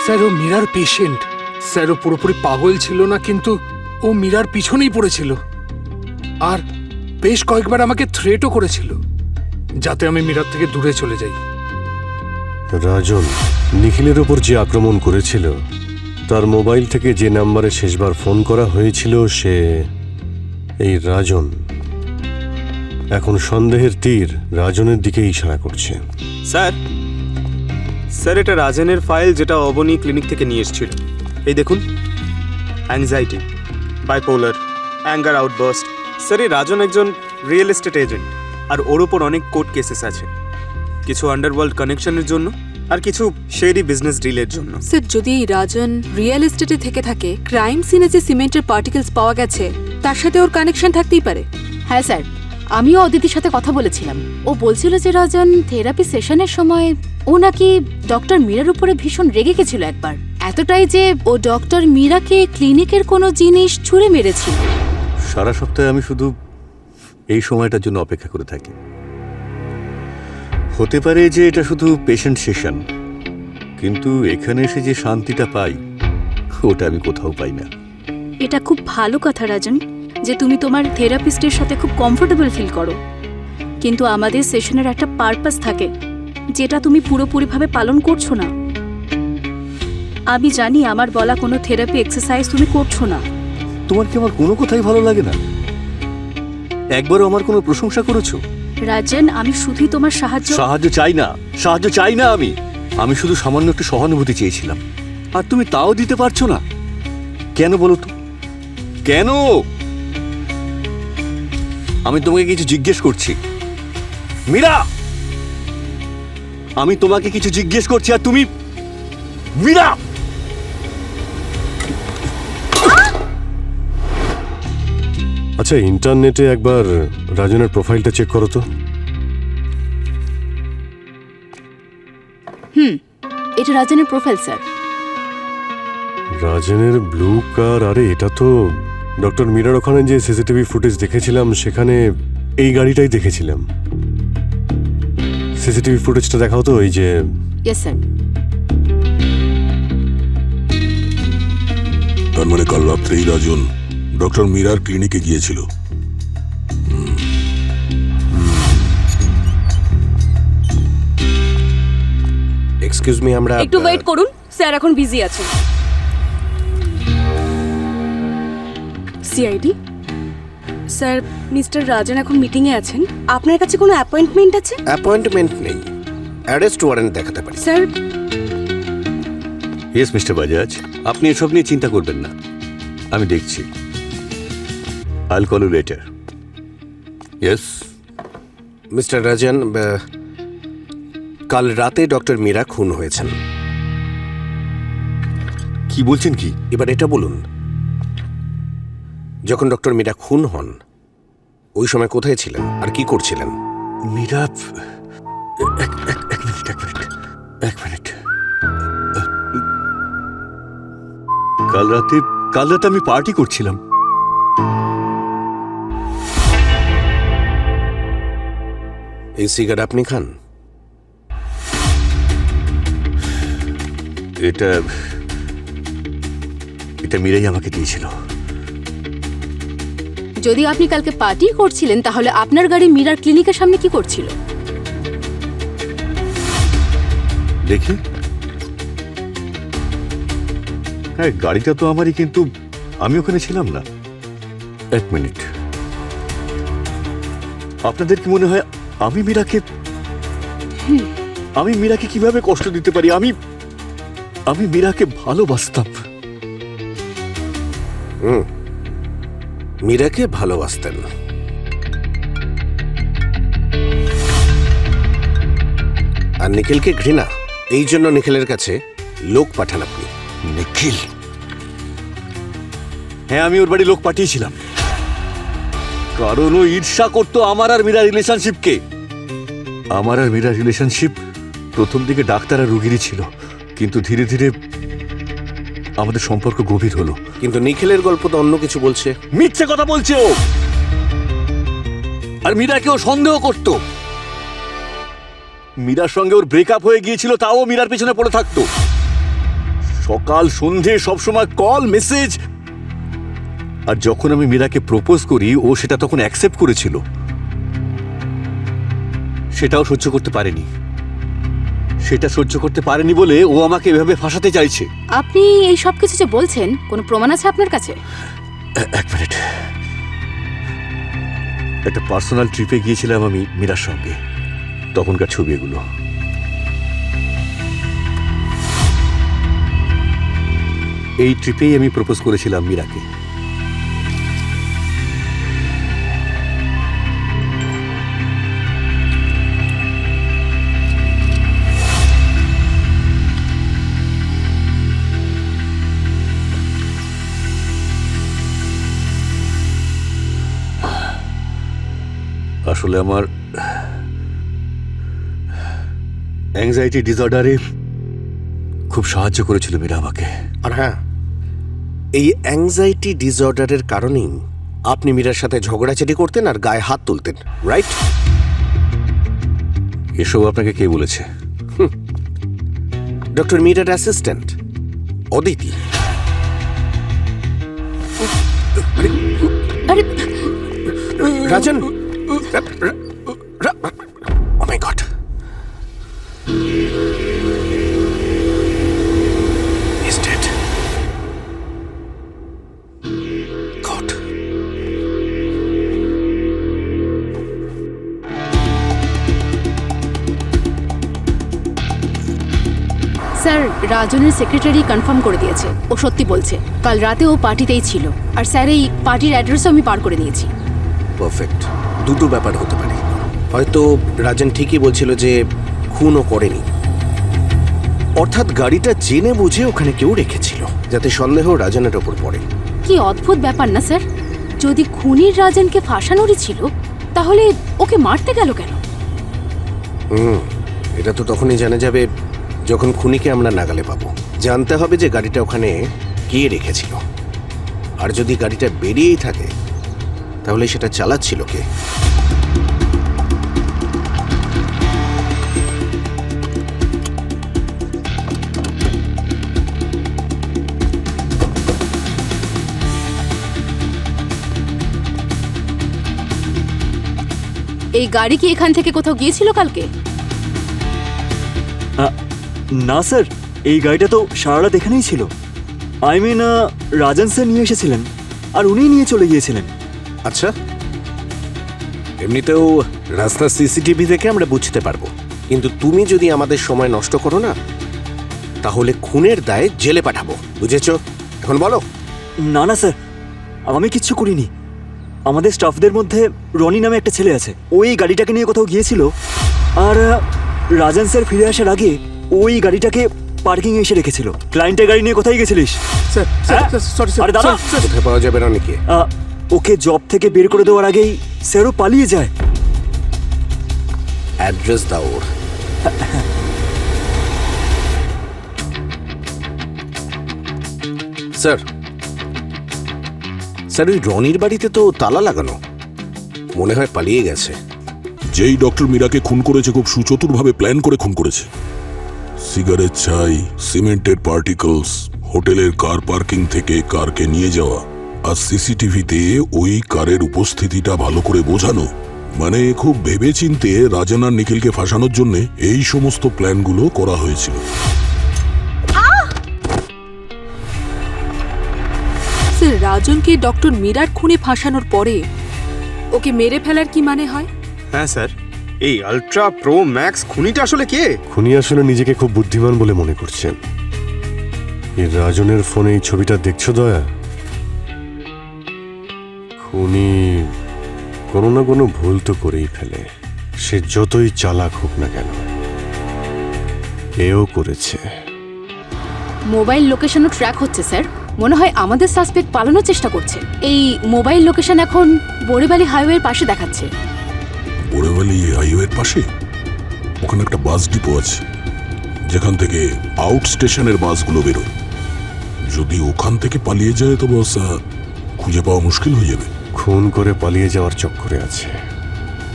স্যার ও মীরার পেশেন্ট। স্যার ও পুরোপুরি পাগল ছিল না, কিন্তু ও মীরার পিছনেই পড়েছিল আর বেশ কয়েকবার আমাকে থ্রেটও করেছিল যাতে আমি মীরার থেকে দূরে চলে যাই। রাজন নিখিলের ওপর যে আক্রমণ করেছিল তার মোবাইল থেকে যে নাম্বারে শেষবার ফোন করা হয়েছিল সে এই রাজন। এখন সন্দেহের তীর রাজনের দিকে ইশারা করছে। স্যার স্যার এটা রাজনের ফাইল যেটা অবনী ক্লিনিক থেকে নিয়ে এসেছিল। এই দেখুন, anxiety, bipolar, anger outburst. Sir এই রাজন একজন রিয়েল এস্টেট এজেন্ট আর ওর ওপর অনেক কোর্ট কেসেস আছে, কিছু আন্ডারওয়ার্ল্ড কানেকশনের জন্য আর কিছু শেরি বিজনেস ডিলের জন্য। স্যার যদি এই রাজন রিয়েল এস্টেটে থেকে থাকে, ক্রাইম সিনে যে সিমেন্টের পার্টিকেলস পাওয়া গেছে তার সাথে ওর কানেকশন থাকতেই পারে। হ্যাঁ স্যার, আমিও অদিতির সাথে কথা বলেছিলাম। ও বলছিল যে রাজন থেরাপি সেশনের সময় ও নাকি ডক্টর মীরার উপরে ভীষণ রেগে গেছিল একবার, এতটাই যে ও ডক্টর মীরাকে ক্লিনিকের কোনো জিনিস ছুঁড়ে মেরেছিল। সারা সপ্তাহে আমি শুধু এই সময়টার জন্য অপেক্ষা করে থাকি। হতে পারে যে এটা শুধু পেশেন্ট সেশন, কিন্তু এখানে এসে যে শান্তিটা পাই ওটা আমি কোথাও পাই না। এটা খুব ভালো কথা রাজন যে তুমি তোমার থেরাপিস্টের সাথে খুব কমফোর্টেবল ফিল করো, কিন্তু আমাদের সেশনের একটা পারপাস থাকে যেটা তুমি পুরোপুরিভাবে পালন করছো না। আমি জানি আমার বলা কোনো থেরাপি এক্সারসাইজ তুমি করছো না। তোমার কি আমার কোনো কথাই ভালো লাগে না? একবারও আমার কোনো প্রশংসা করেছো? রাজন আমি শুধুই তোমার সাহায্য চাই না, সাহায্য চাই না। আমি শুধু সামান্য একটু সহানুভূতি চেয়েছিলাম, আর তুমি তাও দিতে পারছো না। কেন বলো তো, কেন? আমি তোমাকে কিছু জিজ্ঞেস করছি মীরা, আমি তোমাকে কিছু জিজ্ঞেস করছি আর তুমি মীরা। আচ্ছা ইন্টারনেটে একবার রাজনের প্রোফাইলটা চেক করো তো। এটা রাজনের প্রোফাইল স্যার। রাজনের ব্লু কার? আরে এটা তো ডক্টর মীরার ওখানে যে সিসিটিভি ফুটেজ দেখেছিলাম সেখানে এই গাড়িটাই দেখেছিলাম। সিসিটিভি ফুটেজটা দেখাও তো। এই যে ইয়েস স্যার। তার মানে কাল রাত্রেই রাজন ডক্টর মীরার ক্লিনিকে গিয়েছিল। এক্সকিউজ মি, আমরা একটু ওয়েট করুন, স্যার এখন বিজি আছেন। সিআইডি স্যার, মিস্টার রাজন এখন মিটিংয়ে আছেন। আপনার কাছে কোনো অ্যাপয়েন্টমেন্ট আছে? অ্যাপয়েন্টমেন্ট নেই, অ্যারেস্ট ওয়ারেন্ট দেখাতে পারি। স্যার ইয়েস মিস্টার বাজাজ, আপনি এসব নিয়ে চিন্তা করবেন না, আমি দেখছি। I'll call you later. Yes mister Rajan, কাল রাতে ডক্টর মীরা খুন হয়েছেন। কি বলছেন কি? এবার এটা বলুন, যখন ডক্টর মীরা খুন হন ওই সময় কোথায় ছিলেন আর কি করছিলেন? মীরা, এক মিনিট। কাল রাতে আমি পার্টি করছিলাম। এই সিগারেট আপনি খান? এটা মীরাই আমাকে দিয়েছিল। যদি আপনি কালকে পার্টি করছিলেন তাহলে আপনার গাড়ি মীরার ক্লিনিকের সামনে কি করছিল? দেখি, হ্যাঁ গাড়িটা তো আমারই, কিন্তু আমি ওখানে ছিলাম না। এক মিনিট, আপনাদের কি মনে হয় আমি মীরাকে কিভাবে কষ্ট দিতে পারি? আমি মীরাকে ভালোবাসতাম। মীরাকে ভালোবাসতেন? আর নিখিলকে ঘৃণা? এই জন্য নিখিলের কাছে লোক পাঠান আপনি? নিখিল? হ্যাঁ, আমি ওর বাড়ি লোক পাঠিয়েছিলাম, কারণ ও ঈর্ষা করতো আমার আর মীরা রিলেশনশিপকে। আমার আর মীরা রিলেশনশিপ প্রথম দিকে ডাক্তার আর রুগীরই ছিল, কিন্তু ধীরে ধীরে আমাদের সম্পর্ক গভীর হলো। কিন্তু নিখিলের গল্প তো অন্য কিছু বলছে। মিথ্যে কথা বলছে ও, আর মীরাকেও সন্দেহ করত। মীরার সঙ্গে ওর ব্রেকআপ হয়ে গিয়েছিল, তাও মীরার পেছনে পড়ে থাকতো। সকাল সন্ধে সবসময় কল মেসেজ। আর যখন আমি মীরাকে প্রপোজ করি, ও সেটা তখন অ্যাকসেপ্ট করেছিল। সেটাও সহ্য করতে পারেনি। সেটা সহ্য করতে পারেনি বলে ও আমাকে এভাবে ফাঁসাতে চাইছে। আপনি এই সব কিছু যে বলছেন, কোনো প্রমাণ আছে আপনার কাছে? এক মিনিট, একটা পার্সোনাল ট্রিপে গিয়েছিলাম আমি মীরার সঙ্গে, তখনকার ছবি এগুলো। এই ট্রিপেই আমি প্রপোজ করেছিলাম মীরাকে। আসলে আমার অ্যাংজাইটি ডিসঅর্ডারে খুব সাহায্য করেছিল মীরা আমাকে। আর হ্যাঁ, এই অ্যাংজাইটি ডিসঅর্ডারের কারণেই আপনি মীরার সাথে ঝগড়াঝাটি করতেন আর গায়ে হাত তুলতেন, রাইট? এসব আপনাকে কে বলেছে? ডক্টর মীরার অ্যাসিস্ট্যান্ট অদিতি। আরে Rajan, oh my God, he's dead. God. Sir, রাজনের সেক্রেটারি কনফার্ম করে দিয়েছে, ও সত্যি বলছে। কাল রাতে ও পার্টিতেই ছিল, আর স্যার এই পার্টির অ্যাড্রেসও আমি পার করে নিয়েছি। পারফেক্ট। দুটো ব্যাপার হতে পারে। হয়তো রাজন ঠিকই বলছিল যে খুনও করেনি, অর্থাৎ গাড়িটা জেনে বুঝে ওখানে কেউ রেখেছিল যাতে সন্দেহ রাজনের ওপর পড়ে। কি অদ্ভুত ব্যাপার না স্যার? যদি খুনির রাজনকে ফাঁসানোরই ছিল, তাহলে ওকে মারতে গেল কেন? এটা তো তখনই জানা যাবে যখন খুনিকে আমরা নাগালে পাবো। জানতে হবে যে গাড়িটা ওখানে কে রেখেছিল, আর যদি গাড়িটা বেরিয়েই থাকে তাহলে সেটা চালাচ্ছিল কে। এই গাড়ি কি এখান থেকে কোথাও গিয়েছিল কালকে? না স্যার, এই গাড়িটা তো সারা রাত এখানেই ছিল। আই মিন, রাজন স্যার নিয়ে এসেছিলেন আর উনিই নিয়ে চলে গিয়েছিলেন। আচ্ছা, এমনিতেও রাস্তার সিসিটিভি থেকে আমরা বুঝতে পারবো, কিন্তু তুমি যদি আমাদের সময় নষ্ট করো না, তাহলে খুনের দায়ে জেলে পাঠাবো, বুঝেছো? এখন বলো। না না স্যার, আমি কিচ্ছু করিনি। আমাদের স্টাফদের মধ্যে রনি নামে একটা ছেলে আছে, ওই গাড়িটাকে নিয়ে কোথাও গিয়েছিল, আর রাজন স্যার ফিরে আসার আগে ওই গাড়িটাকে পার্কিং এসে রেখেছিল। ক্লায়েন্টের গাড়ি নিয়ে কোথায় গেছিলিস? আরে দাদা, কোথায় পাওয়া যাবে রনিকে? ওকে জব থেকে বের করে দেওয়ার আগেই স্যারও পালিয়ে যায়। অ্যাড্রেস দাও ওর। স্যার স্যার ওই রনির বাড়িতে তো তালা লাগানো, মনে হয় পালিয়ে গেছে। যেই ডক্টর মীরাকে খুন করেছে খুব সুচতুরভাবে প্ল্যান করে খুন করেছে। সিগারেট ছাই, সিমেন্টের পার্টিকলস, হোটেলের কার পার্কিং থেকে কারকে নিয়ে যাওয়া, আর সিসিটিভিতে ওই কারের উপস্থিতিটা ভালো করে বোঝানো, মানে খুব ভেবেচিন্তে রাজন আর নিখিলকে ফাঁসানোর জন্য এই সমস্ত প্ল্যানগুলো করা হয়েছিল। স্যার রাজনকে ডক্টর মীরার খুনে ফাঁসানোর পরে ওকে মেরে ফেলার কি মানে হয়? হ্যাঁ স্যার, এই আলট্রা প্রো ম্যাক্স খুনিটা আসলে কে? খুনি আসলে নিজেকে খুব বুদ্ধিমান বলে মনে করছেন। এই রাজনের ফোনে এই ছবিটা দেখছো দয়া? খুনি কোনো না কোনো ভুল তো করেই ফেলে, সে যতই চালাক হোক না কেন। এও করেছে। মোবাইল লোকেশনও ট্র্যাক হচ্ছে স্যার। মনে হয় আমাদের সাসপেক্ট পালানোর চেষ্টা করছে। এই মোবাইল লোকেশন এখন বোরেবালি হাইওয়ের পাশে দেখাচ্ছে। বোরেবালি হাইওয়ের পাশে ওখানে একটা বাস ডিপো আছে, যেখান থেকে আউট স্টেশনের বাসগুলো বেরোয়। যদি ওখান থেকে পালিয়ে যায় তো বাস খুঁজে পাওয়া মুশকিল হয়ে যাবে। খুন করে পালিয়ে যাওয়ার চক্করে আছে।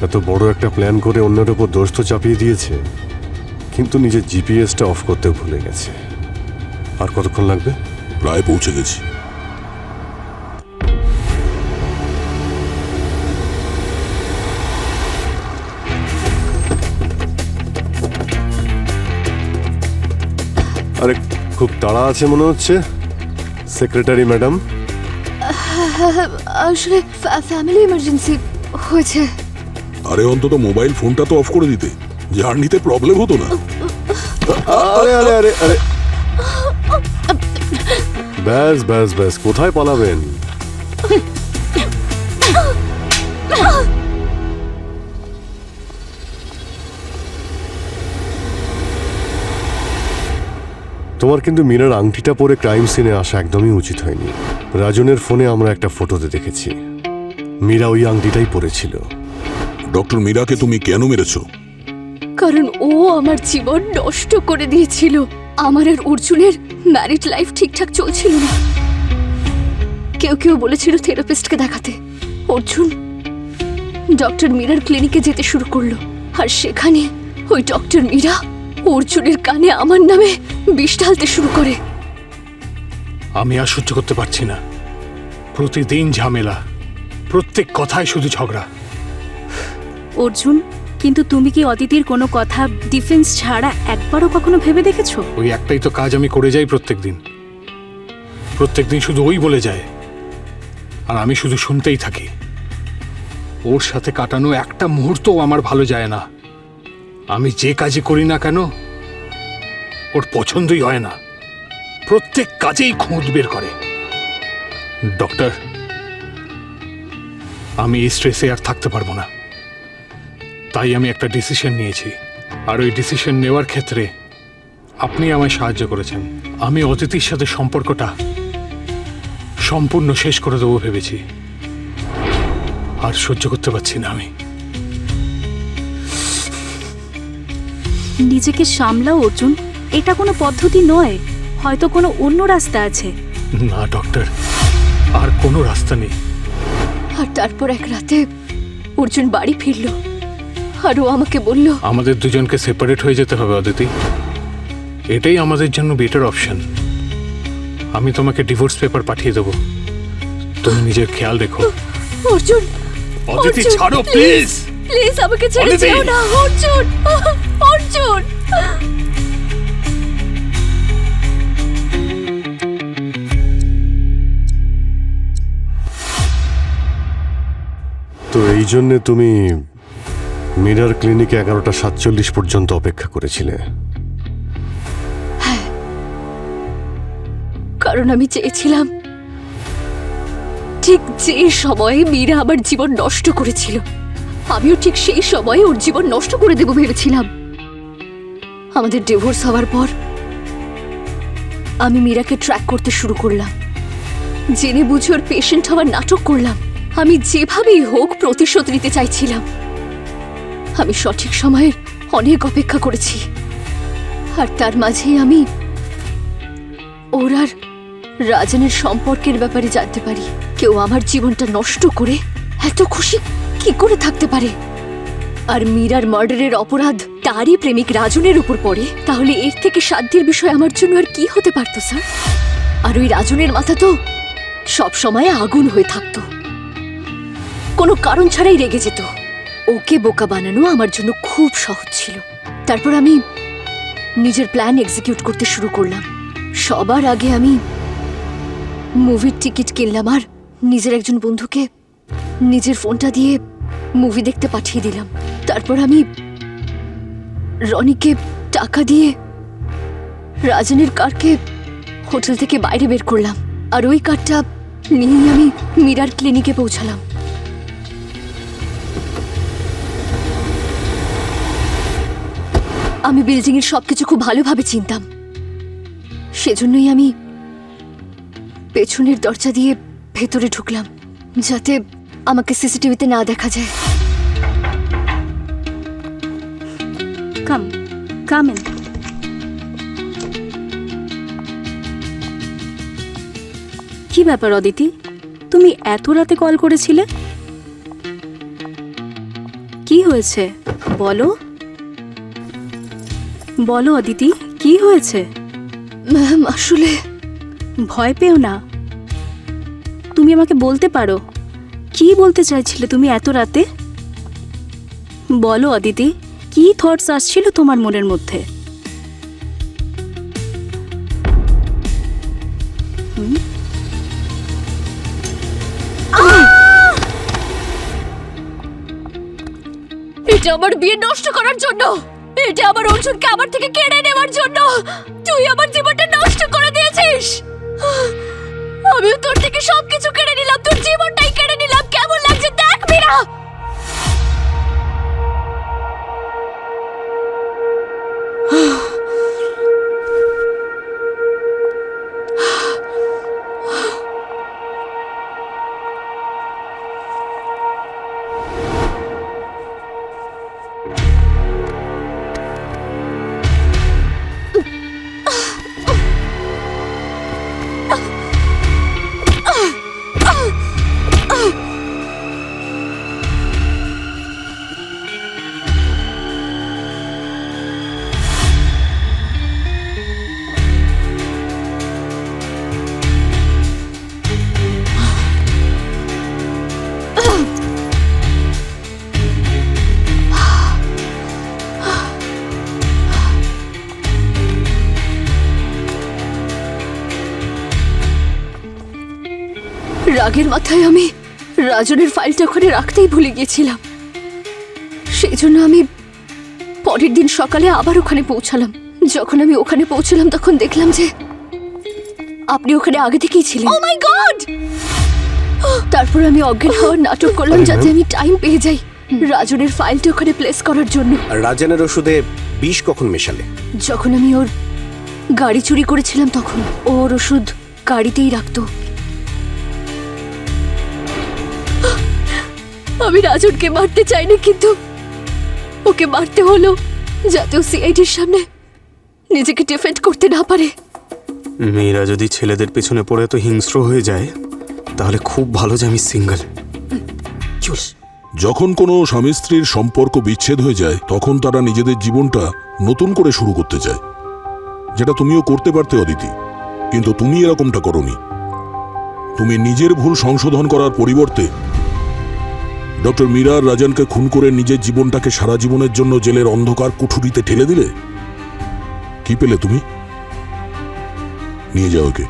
এত বড় একটা প্ল্যান করে অন্যের উপর দোষ তো চাপিয়ে দিয়েছে, কিন্তু নিজের জিপিএসটা অফ করতে ভুলে গেছে। আর কতক্ষণ লাগবে? প্রায় পৌঁছে গেছি। আরে খুব তাড়া আছে মনে হচ্ছে সেক্রেটারি ম্যাডাম। আসলে ফ্যামিলি ইমার্জেন্সি হয়েছে। আরে অন্তত মোবাইল ফোনটা তো অফ করে দিতে, জার্নিতে প্রবলেম হতো না। আরে আরে আরে আরে ব্যাস ব্যাস ব্যাস, কোথায় পালাবেন? তোমার কিন্তু মীরার আংটিটা পরে ক্রাইম সিনে আসা একদমই উচিত হয়নি। রাজনের ফোনে আমরা একটা ফটোতে দেখেছি মীরা ওই আংটিটাই পরেছিল। ডক্টর মীরাকে তুমি কেন মেরেছো? কারণ ও আমার জীবন নষ্ট করে দিয়েছিল। আমার আর অর্জুনের ম্যারিড লাইফ ঠিকঠাক চলছিল না। কেউ কেউ বলেছিল থেরাপিস্টকে দেখাতে। অর্জুন ডক্টর মীরার ক্লিনিকে যেতে শুরু করলো, আর সেখানে ওই ডক্টর মীরা অর্জুনের কানে আমার নামে বিষ ঢালতে শুরু করে। আমি আর সহ্য করতে পারছি না। প্রতিদিন ঝামেলা, প্রত্যেক কথায় শুধু ঝগড়া। অর্জুন, কিন্তু তুমি কি অদিতির কোনো কথা ডিফেন্স ছাড়া একবারও কখনো ভেবে দেখেছো? ওই একটাই তো কাজ আমি করে যাই প্রত্যেকদিন। প্রত্যেকদিন শুধু ওই বলে যায়, আর আমি শুধু শুনতেই থাকি। ওর সাথে কাটানো একটা মুহূর্তও আমার ভালো যায় না। আমি যে কাজই করি না কেন ওর পছন্দই হয় না। প্রত্যেক কাজেই খুঁত বের করে। ডক্টর, আমি এই স্ট্রেসে আর থাকতে পারবো না। তাই আমি একটা ডিসিশন নিয়েছি, আর ওই ডিসিশন নেওয়ার ক্ষেত্রে আপনি আমায় সাহায্য করেছেন। আমি অতিথির সাথে সম্পর্কটা সম্পূর্ণ শেষ করে দেবো ভেবেছি। আর সহ্য করতে পারছি না আমি। নিজেকে সামলাও অর্জুন, এটা কোনো পদ্ধতি নয়। হয়তো কোনো অন্য রাস্তা আছে। না ডক্টর, আর কোনো রাস্তা নেই। আর তারপর এক রাতে অর্জুন বাড়ি ফিরল, আর ও আমাকে বলল আমাদের দুজনকে সেপারেট হয়ে যেতে হবে অদিতি। এটাই আমাদের জন্য বেটার অপশন। আমি তোমাকে ডিভোর্স পেপার পাঠিয়ে দেবো, তুমি নিজের খেয়াল রেখো। অর্জুন, অদিতি অর্জুন, ছাড়ো প্লিজ। প্লিজ আমাকে ছেড়ে অদিতি! যেও না অর্জুন। অর্জুন, তো এই জন্যে তুমি মীরার ক্লিনিকে 11:47 পর্যন্ত অপেক্ষা করেছিলে? কারণ আমি চেয়েছিলাম ঠিক যে সময়ে মীরা আমার জীবন নষ্ট করেছিল, আমিও ঠিক সেই সময়ে ওর জীবন নষ্ট করে দেব ভেবেছিলাম। আমাদের ডিভোর্স হওয়ার পর আমি মীরাকে ট্র্যাক করতে শুরু করলাম। জেনে বুঝে ওর পেশেন্ট হওয়ার নাটক করলাম। আমি যেভাবেই হোক প্রতিশোধ নিতে চাইছিলাম। আমি সঠিক সময়ের অনেক অপেক্ষা করেছি, আর তার মাঝেই আমি ওর আর রাজনের সম্পর্কের ব্যাপারে জানতে পারি। কেউ আমার জীবনটা নষ্ট করে এত খুশি কি করে থাকতে পারে? আর মীরার মার্ডারের অপরাধ তারই প্রেমিক রাজনের উপর পড়ে, তাহলে এর থেকে সাধ্যের বিষয় আমার জন্য আর কি হতে পারতো স্যার? আর ওই রাজনের মাথা তো সব সময় আগুন হয়ে থাকতো, কোনো কারণ ছাড়াই রেগে যেত। ওকে বোকা বানানো আমার জন্য খুব সহজ ছিল। তারপর আমি নিজের প্ল্যান এক্সিকিউট করতে শুরু করলাম। সবার আগে আমি মুভির টিকিট কিনলাম আর নিজের একজন বন্ধুকে নিজের ফোনটা দিয়ে মুভি দেখতে পাঠিয়ে দিলাম। তারপর আমি রনিকে টাকা দিয়ে রাজনের কারকে হোটেল থেকে বাইরে বের করলাম, আর ওই কারটা নিয়েই আমি মীরার ক্লিনিকে পৌঁছালাম। আমি বিল্ডিংয়ের সবকিছু খুব ভালোভাবে চিনতাম, সেজন্যই আমি পেছনের দরজা দিয়ে ভেতরে ঢুকলাম, যাতে আমাকে সিসিটিভিতে না দেখা যায়। কাম কাম ইন। কি ব্যাপার অদিতি, তুমি এত রাতে কল করেছিলে? কি হয়েছে বলো বলো অদিতি, কি হয়েছে? ম্যাম, আসলে ভয় পেও না, তুমি আমাকে বলতে পারো কি বলতে চাইছিলে তুমি এত রাতে। বলো অদিতি, কি থটস আসছিল তোমার মনের মধ্যে? এটা আমার বিয়ে নষ্ট করার জন্য, এটা আমার অর্জুনকে আমার থেকে কেড়ে নেওয়ার জন্য। তুই আমার জীবনটা নষ্ট করে দিয়েছিস। আমিও তোর থেকে সবকিছু কেড়ে নিলাম, তোর জীবনটাই কেড়ে নিলাম। কেমন লাগছে দেখ মীরা। রাগের মাথায় আমি রাজনের ফাইলটা ওখানে রাখতেই ভুলে গিয়েছিলাম। সেই জন্য আমি পরের দিন সকালে আবার ওখানে পৌঁছালাম। যখন আমি ওখানে পৌঁছলাম তখন দেখলাম যে আপনি ওখানে আগে থেকেই ছিলেন। ও মাই গড! তারপর আমি অজ্ঞান হওয়ার নাটক করলাম যাতে আমি টাইম পেয়ে যাই রাজনের ফাইলটা ওখানে প্লেস করার জন্য। আর রাজনের ওষুধে বিষ কখন মেশালে? যখন আমি ওর গাড়ি চুরি করেছিলাম তখন ওর ওষুধ গাড়িতেই রাখতো। আমি রাজনকে মারতে চাইনি, কিন্তু ওকে মারতে হলো যাতে ও সিআইডির সামনে নিজেকে ডিফেন্ড করতে না পারে। মেয়েরা যদি ছেলেদের পেছনে পড়ে তো হিংস্র হয়ে যায়, তাহলে খুব ভালো যে আমি সিঙ্গেল। যখন কোনো স্বামী স্ত্রীর সম্পর্ক বিচ্ছেদ হয়ে যায় তখন তারা নিজেদের জীবনটা নতুন করে শুরু করতে চায়, যেটা তুমিও করতে পারতে অদিতি, কিন্তু তুমি এরকমটা করোনি। তুমি নিজের ভুল সংশোধন করার পরিবর্তে ডক্টর মীরা রাজনকে খুন করে নিজের জীবনটাকে সারা জীবনের জন্য জেলের অন্ধকার কুঠুরিতে ঠেলে দিলে। কি পেলে তুমি? নিয়ে যাও ওকে।